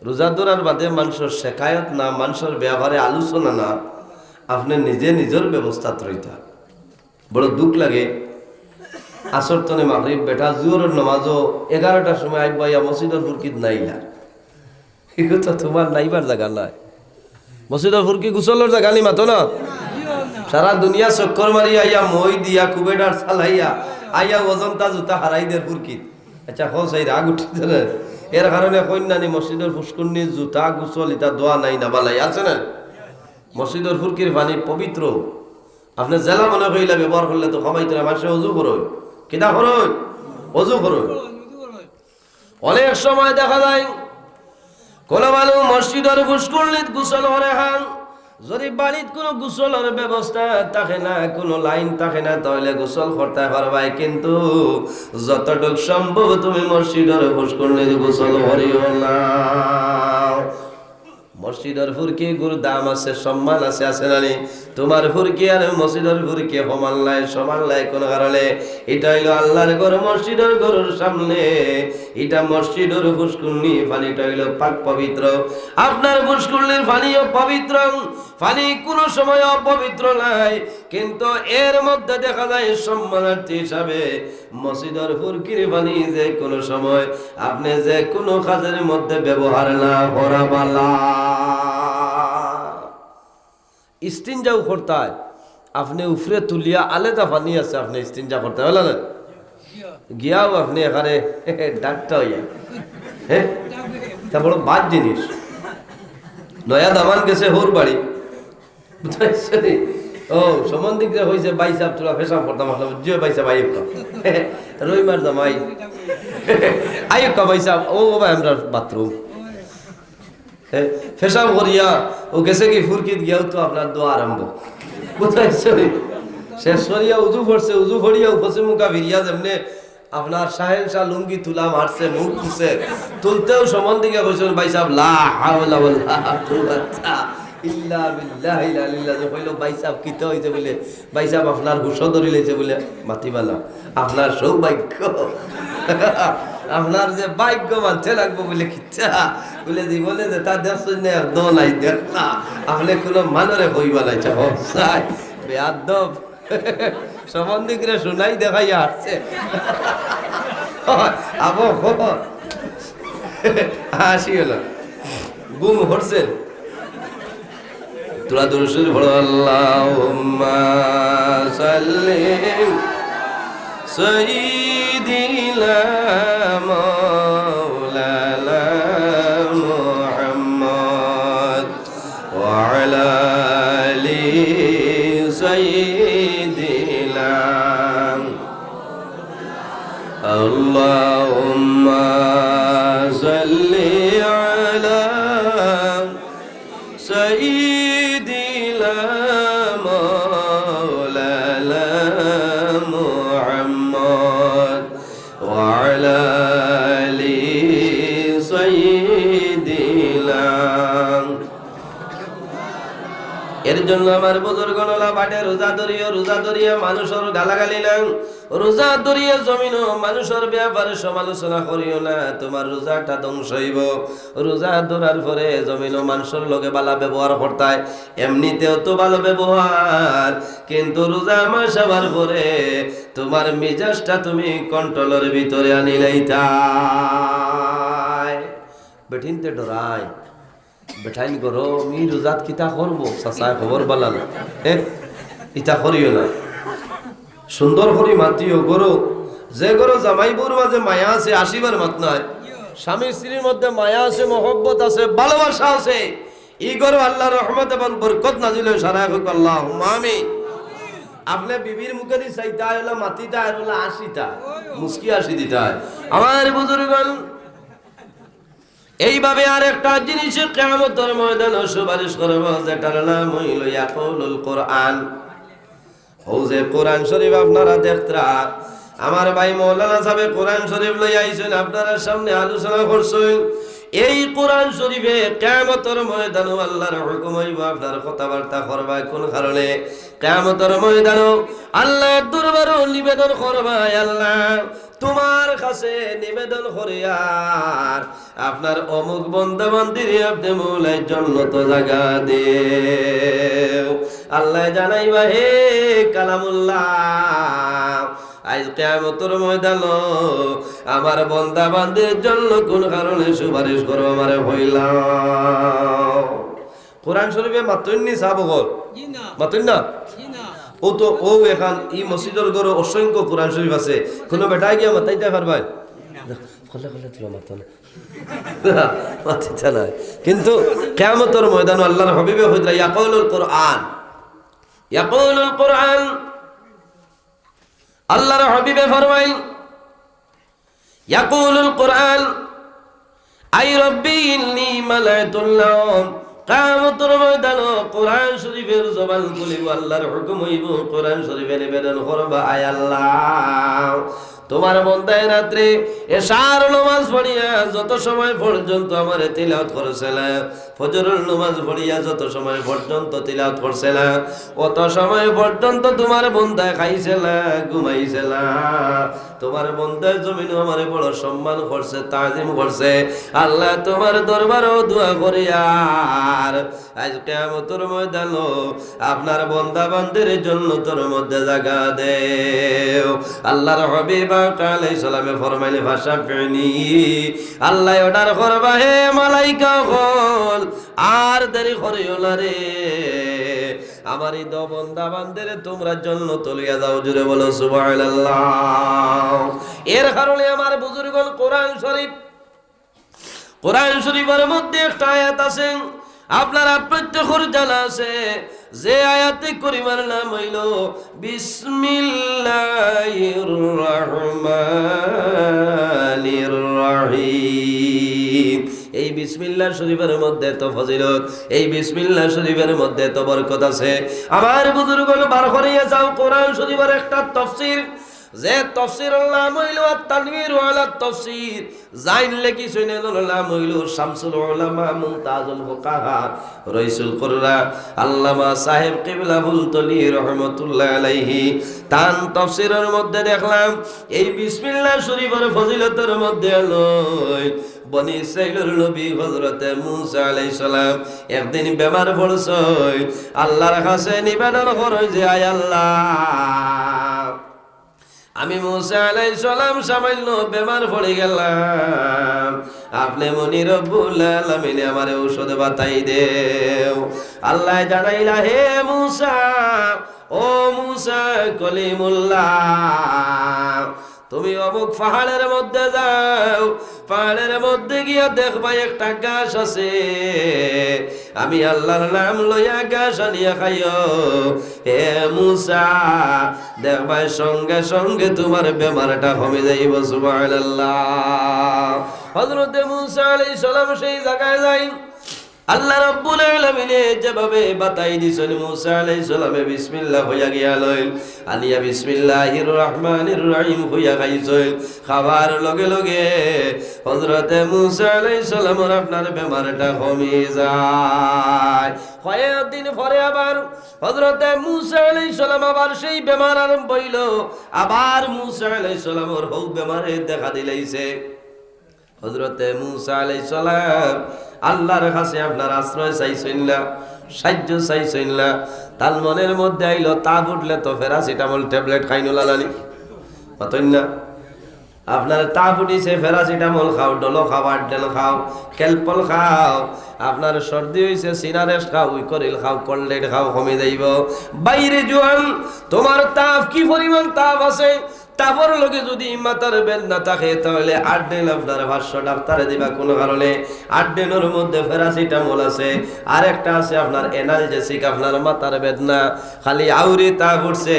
রোজা ধরার বাদে মানুষের শেখায়ত না, মানুষের ব্যবহারে আলোচনা না, আপনি নিজে নিজের ব্যবস্থা রইতা। বড় দুঃখ লাগে, আসর তনে মাগরিব বেটা জোহরের নামাজও 11টার সময় আইবাইয়া মসজিদের ফুরকিত নাইলা। এই কথা তোমার নাইবার জায়গা নাই। মসজিদের ফুরকি গুসলের জায়গা নি মাতো না। সারা দুনিয়া চক্কর মারি আইয়া মই দিয়া কুবেডার চালাইয়া আইয়া অজন্তা জুতা হারাই দের ফুরকিত। আচ্ছা হসাই রাগ উঠিতে না, এর কারণে কন্যানি মসজিদের ফুসকুন্নি জুতা গুসল ইতা দোয়া নাই না বালাই আছে না। মসজিদের ফুরকির পানি পবিত্র, আপনি জেলা মনে করিলা ব্যবহার করলে তো কমাইতে না, মানুষে অজু করুন, কিনা করুন, অজু করুন। অনেক সময় দেখা যায় কোন মানুষ মসজিদের ফুসকুন্নিত গুসল করে খান, যদি বাড়িত কোনো গোসলের ব্যবস্থা থাকে না, কোনো লাইন থাকে না, তাহলে গোসল করতে পারবাই। কিন্তু যতটুক সম্ভব তুমি মসজিদের ফুসকুন্নিত গোসল করিও না। মসজিদের ফুরকি গুর দাম আছে, সম্মান আছে, আছে না? তোমার ফুরকি আর মসজিদের ফুরকি সমান লাই কোন কারণে? এটা হইলো আল্লাহর ঘর, মসজিদের ঘরের সামনে। এটা মসজিদের ফুসকুন্নি পানিটা হইলো পাক পবিত্র। আপনার ফুসকুন্নির পানিও পবিত্র, পানি কোনো সময় অপবিত্র নাই। কিন্তু এর মধ্যে দেখা যায় সম্মানার্থী হিসাবে মসজিদের ফুরকির পানি যে কোনো সময় আপনি যে কোনো কাজের মধ্যে ব্যবহার না করা বালা। ইস্তিনজাও করতে হয়, আপনি উফরে তুলিয়া আলাদা পানি আছে, আপনি ইস্তিনজা করতে হয় না, গিয়াও আপনি এখানে ডাকটা হইয়া, হ্যাঁ, তা বড় বাদ জিনিস। নয়া দামান গেছে হোর বাড়ি, ও সম্বন্ধিক হয়েছে বাইসাব তোরা ফেসাম করতাম, যে বাইসাব আইকা রবিবার জামাই আইকা বাইসাব ও ভাই আমরা বাথরুম ফেসাব করিয়া ও গেছে কি ফুরকিত গিয়াও তো আপনার দোয়া আরম্ভ, বুঝাইছে শেষ করিয়া উজু করছে, উজু করিয়া উপসে মুখা ভিড়িয়া যেমনে আপনার শাহেন শাহ লুঙ্গি তুলা মারছে, মুখ খুঁজছে, তুলতেও সম্বন্ধিকে কইছেন বাইসাব লা হাওলা ওয়ালা কুওয়াতা ইল্লা বিল্লাহি আলিল্লাহ। যে কইলো বাইসাব কিতে হইছে বলে, বাইসাব আপনার হুশ ধরি লইছে বলে, মাতিবালা আপনার সৌভাগ্য, আপনার যে ভাগ্য মানতে লাগবো বলে কিচ্ছা বলে জীবনে যে তার দেখছেন না একদম নাই দেখলা, আপনি কোনো মানরে কইবা নাই চাই বেয়াদব সম্বন্ধিকরে শোনাই দেখাইয়া আসছে আবো হাসি হলো গুম হরছেন। তোরা দুরুদ পড়ো, আল্লাহুম্মা সাল্লি সাইয়্যিদিনা মাওলানা মুহাম্মদ ওয়া আলা আলি সাইয়্যিদিনা। আল্লাহুম্মা সাল্লি আলা সাইয়্যিদিনা মাওলানা আলা মুহাম্মদ ওয়া আলা আলি সাইয়্যিদিনা। এর জন্য আমার বুজুর্গরা বাটে রোজা ধরিয়া মানুষের গালাগালি না, রোজা ধরিয়া জমিন মানুষের ব্যাপারে সমালোচনা করিও না, তোমার রোজাটা ধ্বংস হইব। রোজা ধরার পরে জমিন মানুষের লগে ভালো ব্যবহার করতায়, এমনিতেও তো ভালো ব্যবহার, কিন্তু রোজা মাস হওয়ার পরে তোমার মিজাজটা তুমি কন্ট্রোলের ভিতরে আনি লাইতাই। বেঠিনতে ডরাই বেঠাইন করো মি রোজাত কিতা করবো চাচায় খবর বালাল ইতা করিও না। সুন্দর করি মাতিও গরো, যে গরো জামাইবুর মাঝে মায়া আছে আসিবার মাত নাই, স্বামী স্ত্রীর মধ্যে মায়া আছে, মহব্বত আছে, ভালোবাসা আছে, ই গরো আল্লাহর রহমত এবং বরকত নাজিল হয়। সারা আল্লাহুম্মা আমিন। আপনি বিবির মুখে দি চাইতা হলো মাতিতা হলো আসিতা মুস্কি আসি দিতা। আমার বুজুর্গগণ এইভাবে আর একটা জিনিস কিয়ামতের ময়দানে সুপারিশ করব, যেটার নাম হইল ইয়াকুলুল কোরআন। হৌজে কোরআন শরীফ আপনারা দেখতরা, আমার ভাই মাওলানা সাহেব কোরআন শরীফ লই আইছেন, আপনারা সামনে আলোচনা করছেন। এই কোরআন শরীফে কিয়ামতের ময়দানে আল্লাহর হুকুম হইব আপনার কথাবার্তা করবা। কোন কারণে? কিয়ামতের ময়দানে আল্লাহর দরবারে নিবেদন করবা, আল্লাহ তোমার কাছে নিবেদন করিয়ার আপনার অমুক বান্দা বান্দিরে আপনি মৌলার জান্নাত জায়গা দেও। আল্লাহ জানাইবা, হে কালামুল্লাহ, আজ কিয়ামতের ময়দানে আমার বান্দা বান্দির জন্য কোন কারণে সুপারিশ করো আমারে হইলাম। কোরআন শরীফে মাতন্নি সাবগল মাতন না ও তো ও এখন এই মসজিদের ঘরে অসংখ্য কোরআন শরীফ আছে, কোনো বেটাই গিয়া মাতাইতে পারবাই কলে কলে তুলো মাতো না মাতিতে নাই। কিন্তু কিয়ামতের ময়দানে আল্লাহর হাবিবে হইলা ইয়াকুলুল কোরআন, ইয়াকুলুল কোরআন। আল্লাহর হাবিবে ফরমাইল ইয়াকুলুল কোরআন আই রব্বি ইন্নী মালাতুল্লাহ। কিয়ামতের ময়দানে কোরআন শরীফের জবান খুলিব, আল্লাহর হুকুম হইব, কোরআন শরীফে নিবেদন করবা, আয় আল্লাহ তোমার বান্দায় রাত্রে এশার নামাজ পড়িয়া যত সময় পর্যন্ত আমারে তিলাওয়াত করছিল, ফজরের নামাজ পড়িয়া যত সময় পর্যন্ত তিলাওয়াত করছিল, অত সময় পর্যন্ত তোমার বান্দায় খাইছিল, ঘুমাইছিল। তোমার বান্দায় জমিনে আমারে বড় সম্মান করছে, তাজিম করছে। আল্লাহ তোমার দরবারেও দোয়া করিয়ার আজ কিয়ামতের ময়দানে আপনার বান্দা বান্দির জন্য তোর মধ্যে জায়গা দেও। আল্লাহর হাবিব আলাইহিস সালামে ফরমাইলে ফাশাফিনি, আল্লাহ অর্ডার করবা, হে মালাইকা হল আর দেরি করিও না রে, আমার এই বান্দা বান্দির তোমরা জন্য তুলিয়া যাও। জুড়ে বলো সুবহানাল্লাহ। এর কারণে আমার বুজুর্গগণ কোরআন শরীফের মধ্যে একটা আয়াত আছে, আপনারা প্রত্যেকের জানা আছে, যে আয়াতে করিমার নাম হইল বিসমিল্লাহির রহমানির রহিম। এই বিসমিল্লাহ শরীফের মধ্যে তো ফজিলত, এই বিসমিল্লাহ শরীফের মধ্যে তো বরকত আছে। আমার বুজুর্গগণ বার করিয়া যাও কোরআন শরীফের একটা তাফসীর, যে তাফসীরের নাম হইল আত-তানবীর আলা তাফসীর, জাইনলে কি শুনেন নাম হইল শামসুল উলামা মুমতাজুল ফুকাহা রাইসুল কুররা আল্লামা সাহেব কিবলা বুলতলি রাহমাতুল্লাহ আলাইহি। তান তাফসীরের মধ্যে দেখলাম এই বিসমিল্লাহ শরীফের ফজিলতের মধ্যে লই বনি ইসরাইলের নবী হযরতে মূসা আলাইহিস সালাম একদিন বেমার পড়ছই, আল্লাহর কাছে নিবেদন করে যে আয় আল্লাহ আমি মূসা আলাইহিস সালাম সামান্য বেমার পড়ে গেলাম, আপনি মনি রব্বুল আলামিন আমারে ঔষধ বাতাই দেও। আল্লাহ জানাইলা, হে মূসা, ও মূসা কলিমুল্লাহ, তুমি অমুক পাহাড়ের মধ্যে যাও, পাহাড়ের মধ্যে গিয়া দেখবা একটা গাছ আছে, আমি আল্লাহর নাম লইয়া গাছ আনিয়া খাইও। হে মূসা, দেখবা সঙ্গে সঙ্গে তোমার বেমারটা কমে যাইব। সুবহানাল্লাহ। হযরতে মূসা আলাইহিস সালাম সেই জায়গায় যাই, আল্লাহ রাব্বুল আলামিন যেভাবে বাতাই দিছেন মুসা আলাইহিস সালামে বিসমিল্লাহ হইয়া গিয়ালেন আলিয়া বিসমিল্লাহির রহমানির রহিম হইয়া খাইছেন খাবার লগে লগে হযরতে মুসা আলাইহিস সালামের আপনার বেমারটা কমে যায়। কয়েকদিন পরে আবার হযরতে মুসা আলাইহিস সালাম আবার সেই বেমার আরম্ভ হইল। আবার মুসা আলাইহিস সালামের হৌ বেমারে দেখা দিলাইছে। হযরতে মুসা আলাইহিস সালাম আল্লাহর কাছে আপনার আশ্রয় চাইছেন না, সাহায্য চাইছেন না। তার মনের মধ্যে আইলো তাপ উঠলে তো প্যারাসিটামল ট্যাবলেট খাইনো লালানি পাতেন না। আপনার তাপ উঠিছে প্যারাসিটামল খাও, ডলো খাও, আড্ডেল খাও, ক্যালপল খাও। আপনার সর্দি হয়েছে সিনারেস্ট খাও, উইকরিল খাও, কোল্ডেট খাও, কমে যাইব। বাইরে জোয়ান তোমার তাপ কি পরিমাণ তাপ আছে, তারপর লোকে যদি মাথার বেদ না থাকে তাহলে আড্ডেন আপনার 500 ডাক্তারে দিবা। কোনো কারণে আড্ডেনের মধ্যে প্যারাসিটামল আছে, আর একটা আছে আপনার এনালজেসিক। আপনার মাথার বেদনা খালি আউরি তা করছে,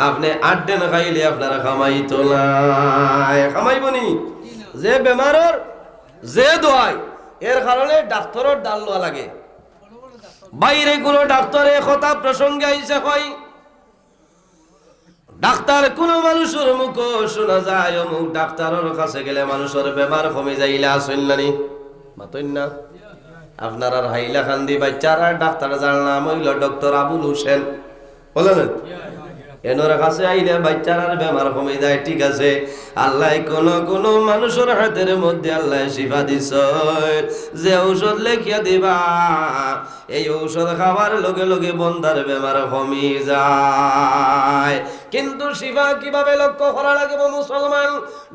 আপনি আড্ডেন খাইলে আপনার খামাইতো না, খামাইবনি। যে বেমারর যে দোয়াই এর কারণে ডাক্তারের ডাল লওয়া লাগে। বাইরে কোনো ডাক্তারে কথা প্রসঙ্গে আইসে হয় ডাক্তার কোন মানুষের মুখ শোনা যায় অমুক ডাক্তারের কাছে গেলে মানুষের বেমার কমে যাইলা শুনলানি মাতইন না। আপনার আর হাইলা খান্দি বাচ্চারা ডাক্তার যার নাম হইল ডক্টর আবুল হোসেন, বলেন এনার কাছে আইলে বাচ্চারার বেমার কমে যায়। ঠিক আছে, আল্লাহ কোন কোন মানুষের হাতের মধ্যে আল্লাহ শিফা দিছ, যে ঔষধ লেখিয়া দিবা এই ঔষধ খাবার লগে লগে বন্দার বেমার কমে যায়। কিন্তু শিফা কিভাবে লক্ষ্য করা লাগবে মুসলমান?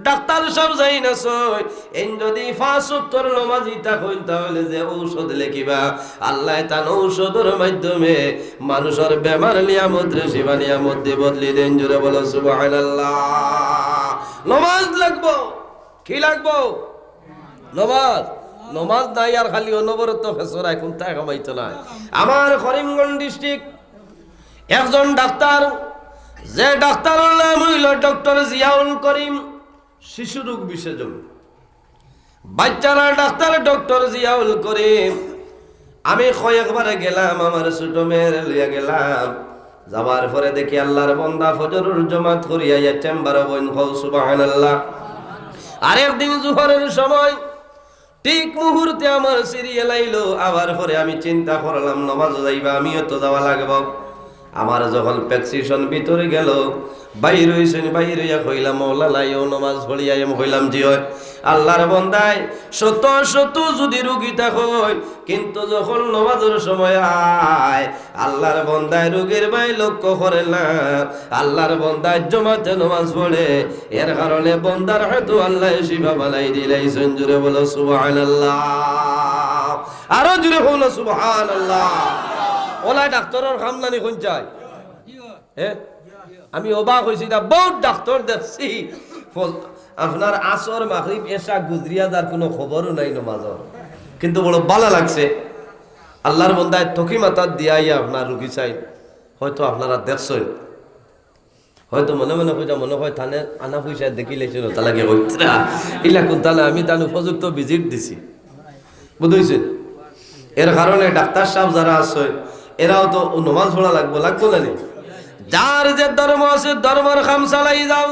ডাক্তার সব যাই না সই এন যদি 5 ওয়াক্তের নামাজি থাকুন তাহলে যে ঔষধ লেখিবা আল্লাহ তার ঔষধের মাধ্যমে মানুষের বেমার নিয়ামত রে শিফা নিয়ামত দিয়ে বদলি দেন। জোরে বলো সুবহানাল্লাহ। নামাজ লাগবো, কি লাগবো? নামাজ। নামাজ নাই আর খালি অনবরত ফেসরায় কোনটা কামাইতো না। আমার করিমগঞ্জ ডিস্ট্রিক্ট একজন ডাক্তার, যে ডাক্তারের নাম হইল ডক্টর জিয়াউল করিম, শিশু রোগ বিশেষজ্ঞ। বাচ্চারা ডাক্তার ডক্টর জিয়াউল করিম। আমি কয়েকবারে গেলাম, আমার ছোট মেয়ের লইয়া গেলাম। যাবার পরে দেখি আল্লাহর বান্দা ফজরের জামাত করিয়া চেম্বারে বইন খাও সুবহানাল্লাহ। আরেকদিন জোহরের সময় ঠিক মুহূর্তে আমার সিরিয়াল আইলো। আবার পরে আমি চিন্তা করলাম নামাজ যাইবা, আমিও তো যাওয়া লাগবো। আমার যখন প্রেসক্রিপশন ভিতরে গেল, বাইর হইছেন, বাইর হইয়া কইলাম মৌলানা ও নামাজ পড়িয়া এম কইলাম জি হয়। আল্লাহর বান্দায় শত শত যদি রুগী থাকয়, কিন্তু যখন নামাজের সময় আয় আল্লাহর বান্দায় রোগীর ভাই লক্ষ্য করে না। আল্লাহর বান্দায় জমাতে নামাজ পড়ে, এর কারণে বান্দার হয়তো আল্লাহ শিফা বানাই দিলাইছেন। জুড়ে বলো সুবহানাল্লাহ, আরো জুড়ে বলো সুবহানাল্লাহ। ওলা ডাক্তারের খামলানি কোন চাই? আমি অবাক হয়েছি, বহুত ডাক্তার দেখছি আপনার আসর মাগরিব এশা গুজরিয়া যার কোনো খবরও নাই নামাজের, কিন্তু বড় ভালো লাগছে। আল্লাহর বান্দায় তকি মাথার দিয়াই আপনার রুগী চাই। হয়তো আপনারা দেখছেন, হয়তো মনে মনে কইটা মনে হয় থানে আনা পয়সা দেখি লেছিল তালাকে কইতরা ইলা কোন তালে আমি তার উপযুক্ত ভিজিট দিছি, বুঝছেন? এর কারণে ডাক্তার সাহেব যারা আছে এরাও তো নামাজ পড়া লাগবো না। যার যে ধর্ম আছে ধর্মের কাম চালাই যাও।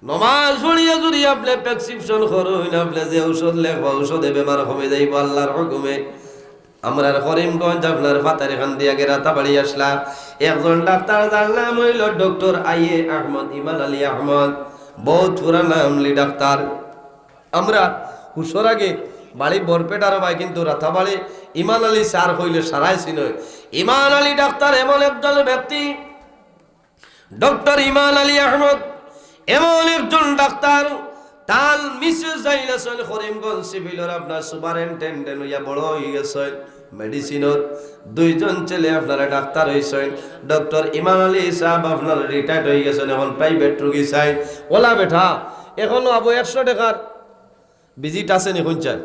নামাজ পড়িয়া যদি আপনি প্রেসক্রিপশন করুন, আপনি যে ঔষধ লেখবা ঔষধে বেমার কমে যাইব আল্লাহর হুকুমে। আমরা করিমগঞ্জ আপনার ফাতারি খান দিয়া গেরাতা বাড়ি আসলা। একজন ডাক্তার যার নাম হইল ডক্টর আইএ আহমদ, ইমান আলী আহমদ, বহুত পুরানা আমলি ডাক্তার। আমরা হুশোর আগে বাড়ি বরপেটার ভাই, কিন্তু রাতাবাড়ি ইমান আলী স্যার হইলে সারাই ছিল। ইমান আলী ডাক্তার এমন একজন ব্যক্তি, ডক্টর ইমান আলী আহমদ এমন একজন ডাক্তার, তার মিসেস যাইলেছেন করিমগঞ্জ সিভিলের আপনার সুপারিনটেন্ডেন্ট হইয়া বড় হয়ে গেছেন মেডিসিনের। 2 জন ছেলে আপনারা ডাক্তার হয়েছেন। ডক্টর ইমান আলী সাহেব আপনার রিটায়ার্ড হয়ে গেছেন, এখন প্রাইভেট রুগী চাই। ওলা বেঠা এখনো আবো 100 টাকার ভিজিট আছে নি কোন চাই?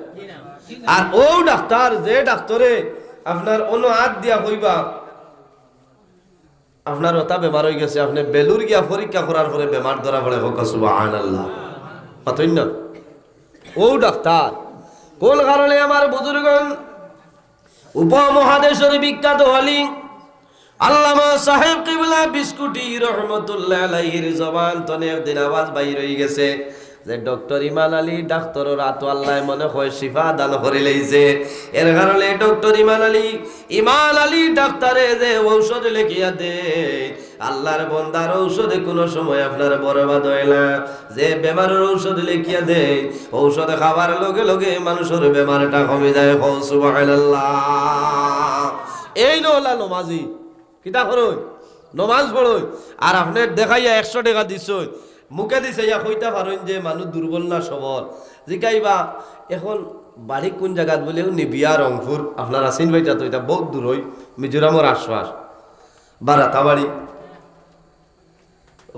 আর ও ডাক্তার যে ডাক্তারে আপনার অন্য হাত দিয়া কইবা আপনার ওটা বেমার হয়ে গেছে, আপনি বেলুর গিয়া পরীক্ষা করার পরে বেমার ধরা পড়ে হোক সুবহানাল্লাহ। পাতই না ও ডাক্তার। কোন কারণে আমার বুজুর্গণ উপমহাদেশের বিখ্যাত ওয়ালি আল্লামা সাহেব কিবলা বিস্কুটি রহমতুল্লাহ আলাইহির জবান তনে একদিন আওয়াজ বাইর হয়ে গেছে যে ডক্টর ইমান আলী ডাক্তার রাত আল্লাহ মনে হয় শিফা দান করে লইছে। এর কারণে ডক্টর ইমান আলী ডাক্তারে যে ঔষধ লিখিয়া দে আল্লাহর বন্দার ঔষধে কোনো সময় আপনার বরবাদ হয় না। যে বেমারের ঔষধ লিখিয়া দে ঔষধ খাবার লগে লগে মানুষের বেমারটা কমে যায়। সুবহানাল্লাহ। এই নলা নমাজি কিতা করই নমাজ পড়ই আর আপনার দেখাইয়া 100 টাকা দিছ মুখে দিছে ইয়া কইতা পারেন যে মানুষ দুর্বল না সবল জিকাইবা এখন বাড়ি কোন জায়গাত বলেও নিবিয়া রংপুর আপনার আসিন ভাইটা তো এটা বহুত দূর হই মিজোরামের আশপাশ বারাতাবাড়ি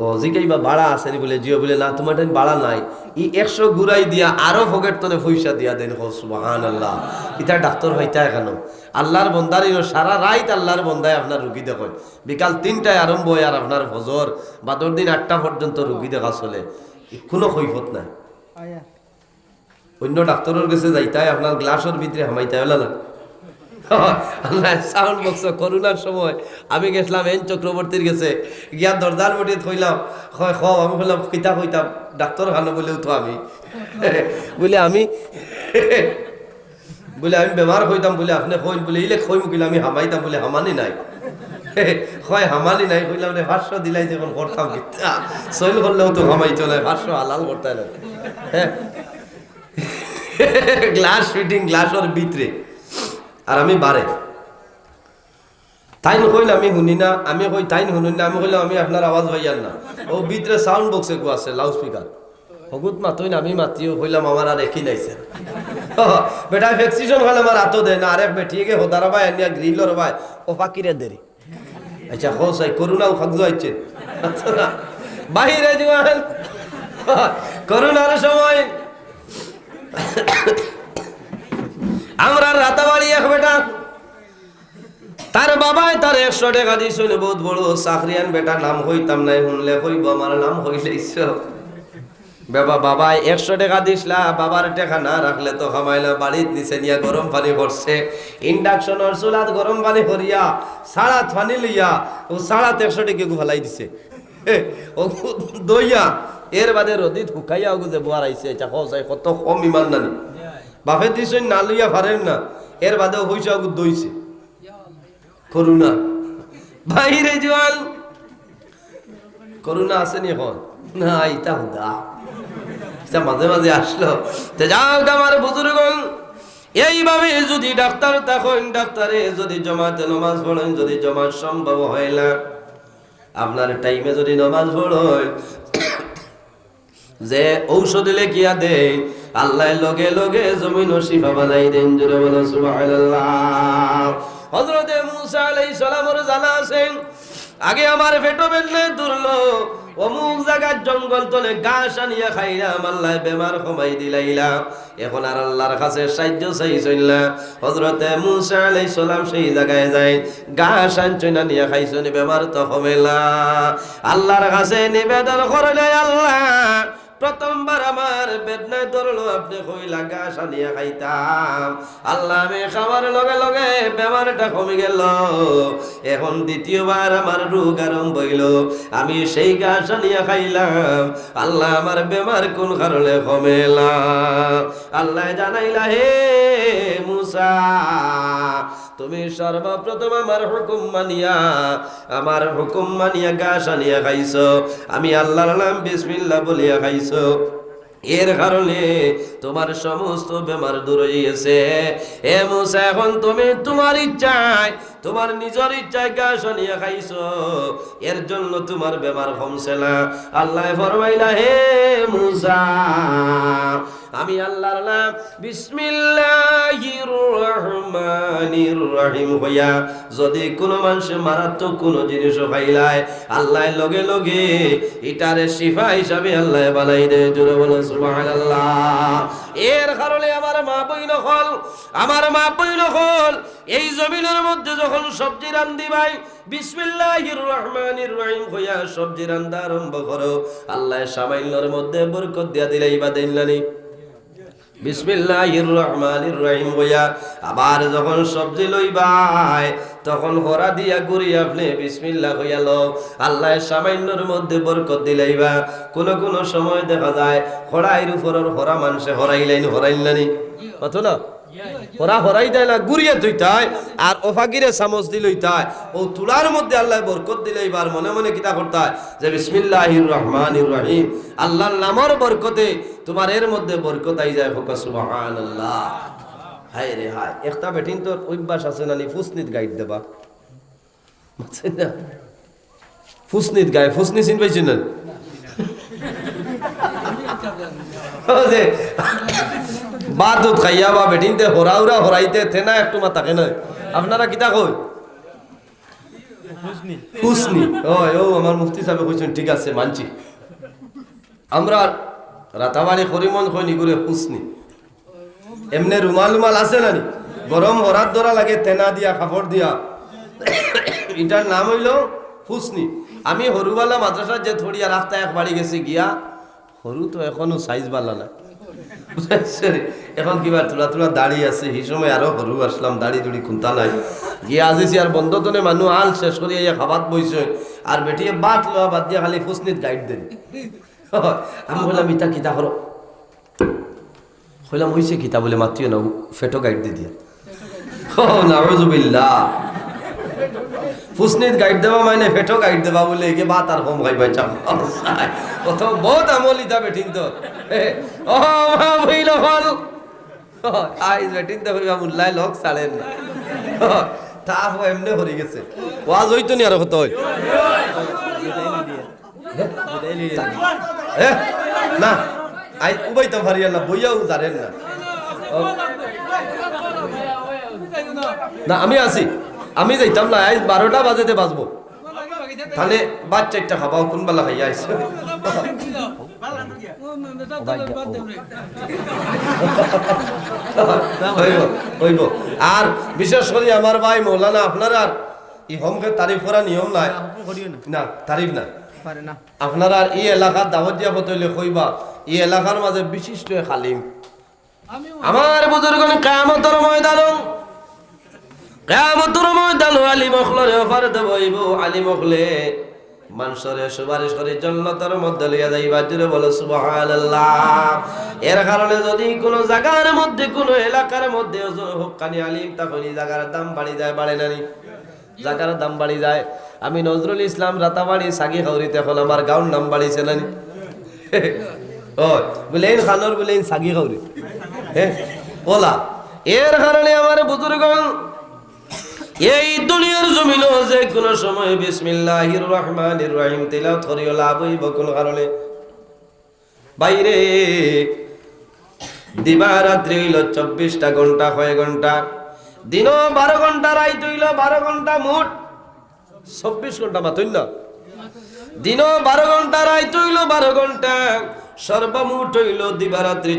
ও জিকাইবা বাড়া আসেনি বলে জিও বলে না তোমার টাইম বাড়া নাই ই 100 গুড়াই দিয়া আরো পকেট তনে পয়সা দিয়া দেন। সুবহানাল্লাহ। এটা ডাক্তার হইতা কেন আল্লাহর বন্দারই সারা রাত আল্লাহর বন্দায় আপনার রুগী দেখেন বিকাল 3টায় আরম্ভ হয় আর আপনার ফজর বাদর দিন 8টা পর্যন্ত রুগী দেখা চলে কোনো কৈফত নাই। অন্য ডাক্তারের কাছে যাইতাই আপনার গ্লাসের ভিতরে হামাইতে হলো না। আল্লাহ সাউন্ড বক্স করোনার সময় আমি গেছিলাম এন চক্রবর্তীর গেছে গিয়া দরজার মধ্যে থইলাম আমি বললাম কিতা কইতাম ডাক্তার খানো বলেও তো আমি বলে আমি বেমার হইতাম বলে আপনি কইন বলে ইলে কই মুকিল আমি হামাইতাম বলে হামানি নাই হয় হামানি নাই কইলাম রে 500 দিলাই যখন করতাম কিতা সইল করলেও তো হামাই চলে 500 হালাল করতে না। গ্লাস ফিটিং গ্লাসের ভিতরে আর আমি বারে তাইন কইল আমি শুনি না আমি কই তাইন শুনি না আমি কইলাম আমি আপনার আওয়াজ হইয়ার না ও ভিতরে সাউন্ড বক্সে কো আছে লাউড স্পিকার হগুত মাতই না আমি মাতিও কইলাম আমার আর একই নাইছে বেটা ভ্যাকসিনেশন হলে আমার হাতও দেয় না আরে বেটিকে হোদারা ভাই এনিয়া গ্রিলর ভাই ও ফাকিরে দেরি আচ্ছা হোসাই করোনাও খাগজো আইছে বাহিরে জওয়ান করোনার সময় আমরা রাতাবাড়ি এক বেটা তার বাবায় তার 100 টাকা দিছিল বহুত বড় চাকরিয়ান বেটা নাম হইতাম নাই শুনলে কইব আমার নাম হইলেইছ বাবায় 100 টাকা দিছলা বাবার টাকা না রাখলে তো খামাইলা বাড়ির নিচে নিয়া গরম পানি করছে ইন্ডাকশনের চুলাত গরম পানি করিয়া সাড়াত পানি লইয়া ও সাড়াত 100 টাকা ফেলাই দিছে ও দইয়া এর বাদে রদিত হুকাইয়া গুজে বুয়ার আইছে এটা হসাই কত কম ইমান নানি বাপে দিছেন না লইয়া পারেন না এর বাদেও হইছে আগু দইছে করুণা বাইরে জওয়াল করুণা আসেনি এখন না এটা হুদা এটা মাঝে মাঝে আসলো তে যাও আমার বুজুর্গণ এইভাবে যদি ডাক্তার তখন ডাক্তারে যদি জমাতে নামাজ পড়েন যদি জমা সম্ভব হয় না আপনার টাইমে যদি নামাজ পড়েন যে ঔষধ লেখিয়া দেয় আল্লাহ লগে লগে জমিন শিফা বানাই দেন জোরে বলো সুবহানাল্লাহ। হযরত মুসা আলাইহিস সালামের জানা আছে আগে আমার পেটো বেদনা দুরলো অমুক জায়গার জঙ্গল তলে ঘাস আনিয়া খাইলাম আল্লাহ বেমার কমাই দিলাইলা এখন আর আল্লাহর কাছে সাহায্য চাইছেন না। হযরত মুসা আলাইহিস সালাম সেই জায়গায় যায় ঘাস আনছেন নিয়া খাইছেন বেমার তো কমেলা আল্লাহর কাছে নিবেদন করলে আল্লাহ প্রথমবার আমার বেদনায় ধরলো আপনি কইলা ঘাস আনিয়া খাইতাম আল্লাহ আমি খাবার লগে লগে বেমারটা কমে গেল এখন দ্বিতীয়বার আমার রোগ আরম্ভ হইল আমি সেই ঘাস আনিয়া খাইলাম আল্লাহ আমার বেমার কোন কারণে কমেলা আল্লাহ জানাইলা হে মুসা তুমি সর্বপ্রথম আমার হুকুম মানিয়া ঘাস আনিয়া খাইছো আমি আল্লাহর নাম বিসমিল্লাহ বলিয়া খাইছো এর কারণে তোমার সমস্ত বেমার দূর হয়ে গেছে। হে মুসা এখন তুমি তোমার ইচ্ছায় তোমার নিজের ইচ্ছায় ঘাস আনিয়া খাইছো এর জন্য তোমার বেমার কমছে না। আল্লাহ ফরমাইলা হে মুসা আমি আল্লাহর নাম বিসমিল্লাহির রহমানির রহিম হইয়া যদি কোনো মানুষ মারাত্মক কোনো জিনিস খাইলায় আল্লাহ লগে লগে এটারে শিফা হিসাবে আল্লাহ বানাই দেয় জোরে বলো সুবহানাল্লাহ। এর কারণে আমার মা বইন হল এই জমিনের মধ্যে যখন সবজি রান্ধি ভাই বিসমিল্লাহির রহমানির রহিম হইয়া সবজি রান্ধা আরম্ভ করো আল্লাহ সামাইলের মধ্যে বরকত দিয়া দিলেই বা দিনলানি বিসমিল্লাহির রহমানির রহিম হইয়া আবার যখন সবজি লইবাই তখন হরা দিয়া গুড়ি আপনি বিসমিল্লাহ হইয়া লো। আল্লাহ সামান্যর মধ্যে বরকত দিলাইবা। কোন কোন সময় দেখা যায় হরাইর উপর হরা মানুষে হরাইলানি কত না ওরা হরাই দেয় না, গুড়িয়ে তুইতায় আর ওফাগিরে চামচ দিলইতায় ও তুলার মধ্যে আল্লাহ বরকত দিলাইবার মনে মনে কিতা করতায় যে বিসমিল্লাহির রহমানির রহিম, আল্লাহর নামের বরকতে তোমার এর মধ্যে বরকত আই যায়। হোক সুবহানাল্লাহ। হায় রে হায়, একটা বেটিন তোর অভ্যাস আছে না নি ফুসনিত গাইড দেবা, বুঝছেন না? ফুসনিত গায়, ফুসনি চিন পাইছেন না? যে বাদুত খাইয়া বা বেটিনতে হরাউরা হরাইতে থেনা একটু মাতাকে নয়। আপনারা কিতা কই? ফুসনি। ও আমার মুফতি সাহেব কইছেন, ঠিক আছে মানছি। আমরা রাতাবাড়ি করিমন কই নিগুরে ফুসনি। এমনি রুমাল রুমাল আছে না নি, গরম হরাত ধরা লাগে তেনা দিয়া কাপড় দিয়া, এটার নাম হইল ফুসনি। আমি হরুবালা মাদ্রাসার যে থড়িয়া রাস্তায় এক বাড়ি গেছি গিয়া, হরু তো এখনো সাইজ বালা না, এখন কিবার তুলা তুলা দাড়ি আছে। এই সময় আরো হরু আসলাম, দাড়ি দুড়ি খুন্তা নাই। গিয়ে আজিছি আর বন্ধতনে মানুষ আল শেষ করিয়া খাবাত বইছে আর বেটিয়ে বাট লওয়া বাদ দিয়ে খালি ফুসনিত গাইড দেন। আমি বললাম ইতা কিতা করো, হইলাম হইছে কিতা বলে মাত্রিও না, ফেটো গাইড দিয়ে দিয়া। নাউযুবিল্লাহ, ফুসনিত গাইড দেওয়া মানে ফেটো গাইড দেওয়া বলে একে বাত আর কম খাইবা চাপ কত বহুত আমল ইতা বেটিন তো। ও মা বইল হল আইজ বেটিন তো হইবা মুল্লাই লোক ছাড়েন না, তা এমনি হরি গেছে। ওয়াজ হইতো নি আর কত হই না, আই উবাইতাম পারিয়া না, বইয়াও জানেন না। না আমি আছি, আমি যাইতাম না, আজ 12টা বাজেতে বাজবো, তাহলে বাচ্চা একটা খাবাও কোন বেলা খাইয়া আইছে। হইব। আর বিশেষ করে আমার ভাই মৌলানা, আপনার আর এই হোমকে তারিফ করা নিয়ম নাই না, তারিফ না আপনারা আর এই এলাকার দাওয়াত দিয়া বতইলে কইবা এই এলাকার মাঝে বিশিষ্ট খালিম আমার বুজুর্গন কিয়ামতের ময়দান আলিম হখলরে অফারে দেবইব। আলিম হখলে মানুষরে সুপারিশ করে জান্নাতের মধ্যে লইয়া যাইবা। জুড়ে বলো সুবহানাল্লাহ। এর কারণে যদি কোনো জায়গার মধ্যে কোনো এলাকার মধ্যে হক্কানি আলিম, তখন এই জায়গার দাম বাড়ি যায়, বাড়ে নানি জায়গার দাম বাড়ি যায়। আমি নজরুল ইসলাম রাতাবাড়ি সাগি খাউরিতে এখন আমার গাঁর নাম বাড়িছে নানি, বলেন খানোর বলেন সাগি খাউরি ওলা। এর কারণে আমার বুজুর্গণ এই দুনিয়ার জমিনে যে কোনো সময় বিসমিল্লাহির রহমানির রহিম তিলাওয়াত করিও লাভ হইব। কোন কারণে বাইরে দিবা রাত্রি হইল 24টা ঘন্টা, কয় ঘন্টা? দিনও 12 ঘন্টা, রাইত হইল 12 ঘন্টা, মোট 24 ঘন্টা মাত্র না। দিনও 12 ঘন্টা, রাইত হইল 12 ঘন্টা, সর্বমোট হইল দিবা রাত্রি